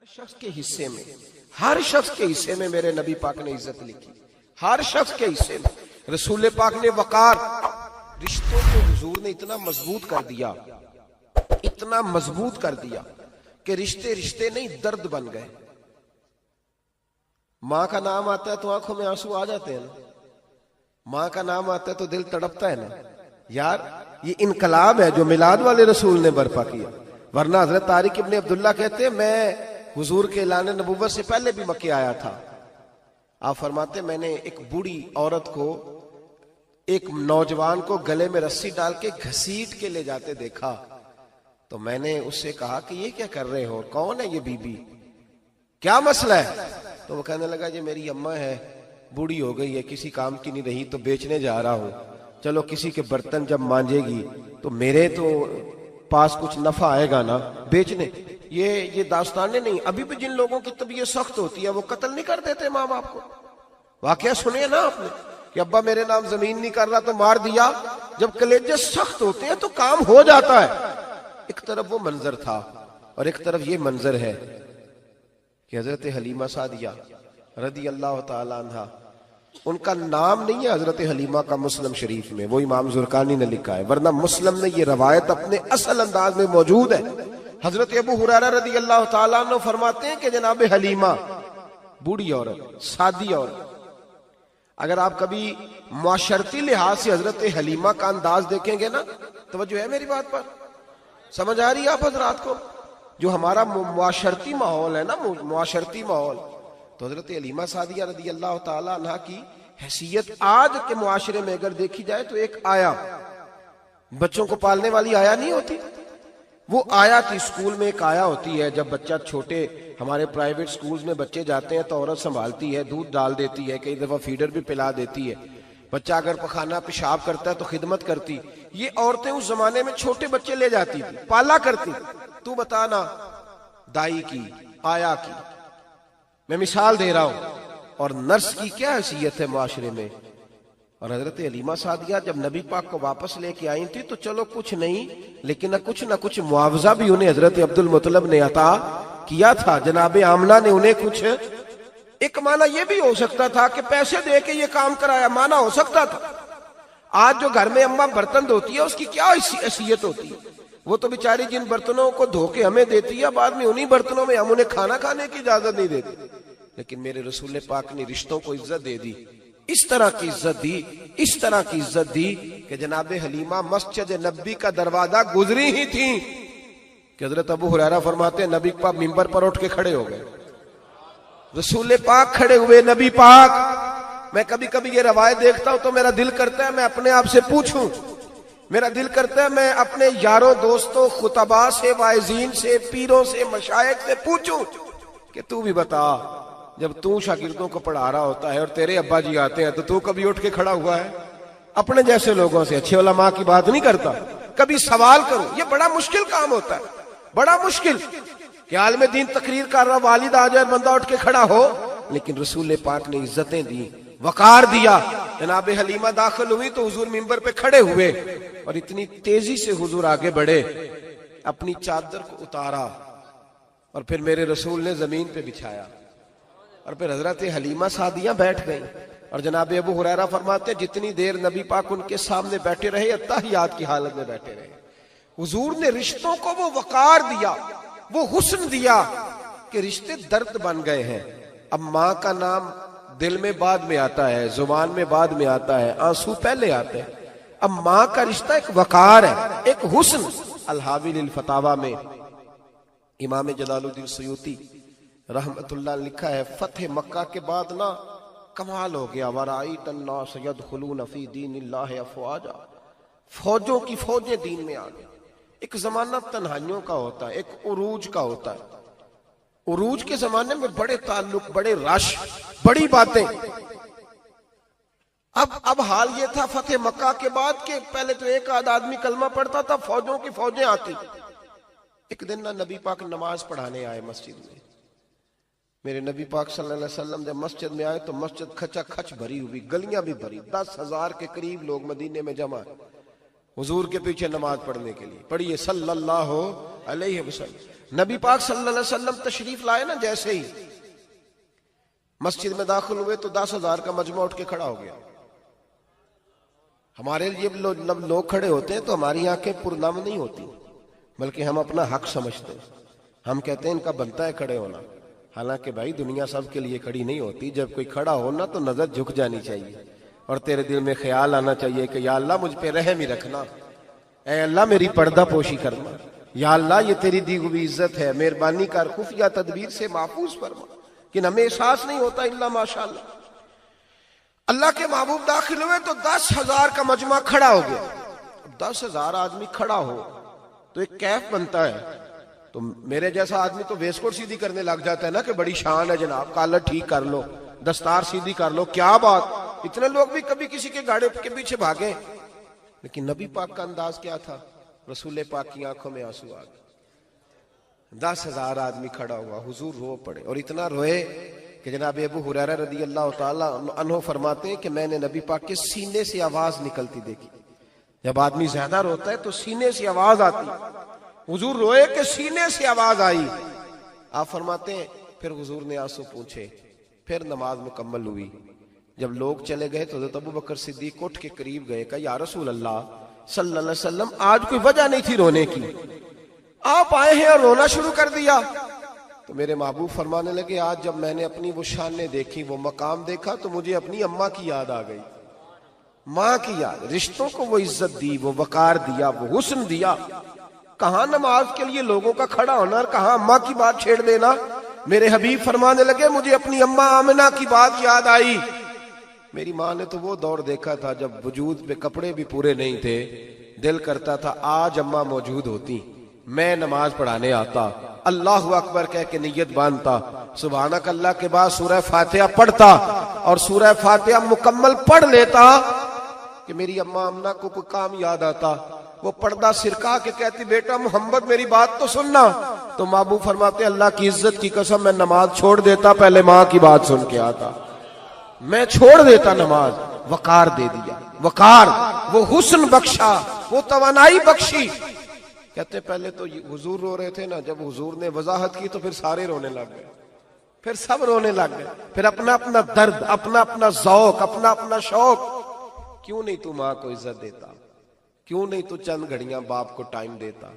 शख्स के हिस्से में, हर शख्स के हिस्से में मेरे नबी पाक ने इज्जत लिखी। हर शख्स के हिस्से में रसूल पाक ने वकार, रिश्तों को हुजूर ने इतना मजबूत कर दिया, इतना मजबूत कर दिया कि रिश्ते रिश्ते नहीं दर्द बन गए। मां का नाम आता है तो आंखों में आंसू आ जाते हैं ना, मां का नाम आता है तो दिल तड़पता है ना। यार ये इनकलाब है जो मिलाद वाले रसूल ने बर्पा किया। वरना हजरत तारिक इब्ने अब्दुल्ला कहते हैं मैं हुजूर के ऐलान नबुव्वत से पहले भी मक्के आया था। आप फरमाते मैंने एक बूढ़ी औरत को, एक नौजवान को गले में रस्सी डाल के घसीट के ले जाते देखा, तो मैंने उससे कहा कि ये क्या कर रहे हो, कौन है ये बीबी, क्या मसला है? तो वो कहने लगा ये मेरी अम्मा है, बूढ़ी हो गई है, किसी काम की नहीं रही तो बेचने जा रहा हूं, चलो किसी के बर्तन जब मांजेगी तो मेरे तो पास कुछ नफा आएगा ना बेचने। ये दास्तानें नहीं। अभी भी जिन लोगों की तबीयत सख्त होती है वो कत्ल नहीं कर देते माँ बाप को। वाकया सुने ना आपने कि अब्बा मेरे नाम जमीन नहीं कर रहा तो मार दिया। जब कलेजे सख्त होते हैं तो काम हो जाता है। एक तरफ वो मंजर था और एक तरफ ये मंजर है कि हजरत हलीमा सादिया रदी अल्लाह ताला अन्हा, उनका नाम नहीं है हजरत हलीमा का मुस्लिम शरीफ में, वो इमाम जुरकानी ने लिखा है, वरना मुस्लिम में ये रवायत अपने असल अंदाज में मौजूद है। हजरत अबू हुरैरा रदी अल्लाह ताला अन्हु फरमाते हैं कि जनाब हलीमा बूढ़ी औरत, सादी औरत। अगर आप कभी मुआशरती लिहाज से हजरत हलीमा का अंदाज देखेंगे ना, तवज्जो है मेरी बात पर, समझ आ रही है आप हजरात को? जो हमारा मुआशरती माहौल है ना, मुआशरती माहौल, तो हजरत हलीमा सादिया रदी अल्लाह ताला अन्हा की हैसियत आज के मुआशरे में अगर देखी जाए तो एक आया, बच्चों को पालने वाली आया नहीं होती, वो आया थी। स्कूल में एक आया होती है, जब बच्चा छोटे हमारे प्राइवेट स्कूल्स में बच्चे जाते हैं तो औरत संभालती है, दूध डाल देती है, कई दफा फीडर भी पिला देती है। बच्चा अगर पखाना पेशाब करता है तो खिदमत करती। ये औरतें उस जमाने में छोटे बच्चे ले जाती थी, पाला करती। तू बताना दाई की, आया की, मैं मिसाल दे रहा हूं, और नर्स की क्या हैसियत है मुआशरे में। और हजरत हलीमा सादिया जब नबी पाक को वापस लेके आई थी तो चलो कुछ नहीं, लेकिन ना कुछ मुआवजा भी उन्हें हजरत अब्दुल मुत्तलिब ने अता किया था। जनाबे आमना ने उन्हें कुछ, एक माना यह भी हो सकता था कि पैसे दे के ये काम कराया, माना हो सकता था। आज जो घर में अम्मा बर्तन धोती है उसकी क्या हैसियत होती है? वो तो बेचारी जिन बर्तनों को धो के हमें देती है, बाद में उन्हीं बर्तनों में हम उन्हें खाना खाने की इजाजत नहीं देते। लेकिन मेरे रसूल पाक ने रिश्तों को इज्जत दे दी, इस तरह की इज्जत दी, इस तरह की इज्जत दी कि जनाबे हलीमा मस्जिद नबी का दरवाजा गुजरी ही थी कि हजरत अबू हुरैरा फरमाते हैं नबी पाक मिंबर पर उठ के खड़े हो गए। रसूल पाक खड़े हुए, नबी पाक। मैं कभी कभी ये रवायत देखता हूं तो मेरा दिल करता है मैं अपने आप से पूछूं, मेरा दिल करता है मैं अपने यारों दोस्तों खुतबा से, वाइजीन से, पीरों से, मशाइख से पूछूं कि तू भी बता, जब तू शागिर्दों को पढ़ा रहा होता है और तेरे अब्बा जी आते हैं तो तू कभी उठ के खड़ा हुआ है? अपने जैसे लोगों से, अच्छे उलमा की बात नहीं करता, कभी सवाल करो। ये बड़ा मुश्किल काम होता है, बड़ा मुश्किल कि आलिम दीन तकरीर कर रहा, वालिद आ जाए, बंदा उठ के खड़ा हो। लेकिन रसूल पाक ने इज्जतें दी, वकार दिया। जनाब हलीमा दाखिल हुई तो हुजूर मिंबर पे खड़े हुए और इतनी तेजी से हुजूर आगे बढ़े, अपनी चादर को उतारा और फिर मेरे रसूल ने जमीन पे बिछाया और फिर हजरत हलीमा सादिया बैठ गई। और जनाब अबू हुरैरा फरमाते जितनी देर नबी पाक उनके सामने बैठे रहे, अत्तहियात की हालत में बैठे रहे। हुजूर ने रिश्तों को वो वकार दिया, वो हुस्न दिया कि रिश्ते दर्द बन गए हैं। अब माँ का नाम दिल में बाद में आता है, जुबान में बाद में आता है, आंसू पहले आते हैं। अब माँ का रिश्ता एक वकार है, एक हुस्न। अल-हावी लिल फतावा में इमाम जलालुद्दीन सयूती रहमतुल्लाह लिखा है, फतेह मक्का के बाद ना कमाल हो गया, वराईत अन्नास यदखुलून फी दीनिल्लाहि अफवाजा, फौजों की फौजें दीन में आ गई। एक जमाना तन्हाइयों का होता है, एक उरूज का होता है। उरूज के जमाने में बड़े ताल्लुक, बड़े रश, बड़ी बातें। अब हाल ये था फतेह मक्का के बाद के पहले तो एक आध आदमी कलमा पढ़ता था, फौजों की फौजें आती। एक दिन ना नबी पाक नमाज पढ़ाने आए मस्जिद में। मेरे नबी पाक सल्लल्लाहु अलैहि वसल्लम जब मस्जिद में आए तो मस्जिद खचा खच भरी हुई, गलियां भी भरी, 10,000 के करीब लोग मदीने में जमा हुजूर के पीछे नमाज पढ़ने के लिए। पढ़िए सल्लल्लाहु अलैहि वसल्लम। नबी पाक सल्लल्लाहु अलैहि वसल्लम तशरीफ लाए ना, जैसे ही मस्जिद में दाखिल हुए तो 10,000 का मजमा उठ के खड़ा हो गया। हमारे लिए लोग खड़े होते हैं तो हमारी आंखें पुरनम नहीं होती, बल्कि हम अपना हक समझते हैं। हम कहते हैं इनका बनता है खड़े होना। हालांकि भाई दुनिया सब के लिए खड़ी नहीं होती। जब कोई खड़ा हो ना तो नजर झुक जानी चाहिए और तेरे दिल में ख्याल आना चाहिए कि या अल्लाह मुझ पे रहम ही रखना, ऐ अल्लाह मेरी पर्दा पोशी करना, या अल्लाह ये तेरी दी हुई इज्जत है, मेहरबानी कर, खुफिया तदबीर से महफूज फरमा। कि हमें एहसास नहीं होता इल्ला माशाअल्लाह। अल्लाह के महबूब दाखिल हुए तो 10,000 का मजमा खड़ा हो गया। 10,000 आदमी खड़ा हो तो एक कैफ बनता है। तो मेरे जैसा आदमी तो वेस्टकोट सीधी करने लग जाता है ना कि बड़ी शान है जनाब, कॉलर ठीक कर लो, दस्तार सीधी कर लो, क्या बात। इतने लोग भी कभी किसी के गाड़े के पीछे भागे, लेकिन नबी पाक का अंदाज क्या था? रसूल पाक की आंखों में आंसू आ गए। 10,000 आदमी खड़ा हुआ, हुजूर रो पड़े और इतना रोए कि जनाब अबू हुरैरा रदी अल्लाह ताला अन्हु फरमाते हैं कि मैंने नबी पाक के सीने से आवाज निकलती देखी। जब आदमी ज्यादा रोता है तो सीने से आवाज आती। हुजूर रोए कि सीने से आवाज आई। आप फरमाते हैं फिर हुजूर ने आंसू पूछे, फिर नमाज मुकम्मल हुई। जब लोग चले गए तो हज़रत अबू बकर सिद्दीक उठ के करीब गए, कहा या रसूल अल्लाह सल्लल्लाहु अलैहि वसल्लम, आज कोई वजह नहीं थी रोने की, आप आए हैं और रोना शुरू कर दिया। तो मेरे महबूब फरमाने लगे, आज जब मैंने अपनी वो शानें देखी, वो मकाम देखा, तो मुझे अपनी अम्मा की याद आ गई, माँ की याद। रिश्तों को वो इज्जत दी, वो वकार दिया, वो हुस्न दिया। कहां नमाज के लिए लोगों का खड़ा होना और कहां अम्मा की बात छेड़ देना। मेरे हबीब फरमाने लगे, मुझे अपनी अम्मा आमिना की बात याद आई। मेरी माँ ने तो वो दौर देखा था जब वजूद पे कपड़े भी पूरे नहीं थे, दिल करता था आज अम्मा मौजूद होती, मैं नमाज पढ़ाने आता, अल्लाह अकबर कह के नियत बांधता, सुभानक अल्लाह के बाद सूरह फातिहा पढ़ता और सूरह फातिहा मुकम्मल पढ़ लेता कि मेरी अम्मा अम्ना को कोई काम याद आता। वो पर्दा सिरका के कहती, बेटा मोहम्मद मेरी बात तो सुनना। तो महबूब फरमाते, अल्लाह की इज्जत की कसम मैं नमाज छोड़ देता, पहले माँ की बात सुन के आता, मैं छोड़ देता नमाज। वकार दे दिया, वकार, वो हुस्न बख्शा, वो तवानाई बख्शी। कहते पहले तो हुजूर रो रहे थे ना, जब हुजूर ने वजाहत की तो फिर सारे रोने लग गए, फिर सब रोने लग गए, फिर अपना अपना दर्द, अपना अपना ज़ौक, अपना अपना शौक। क्यों नहीं तू माँ को इज्जत देता? क्यों नहीं तू चंद घड़ियां बाप को टाइम देता?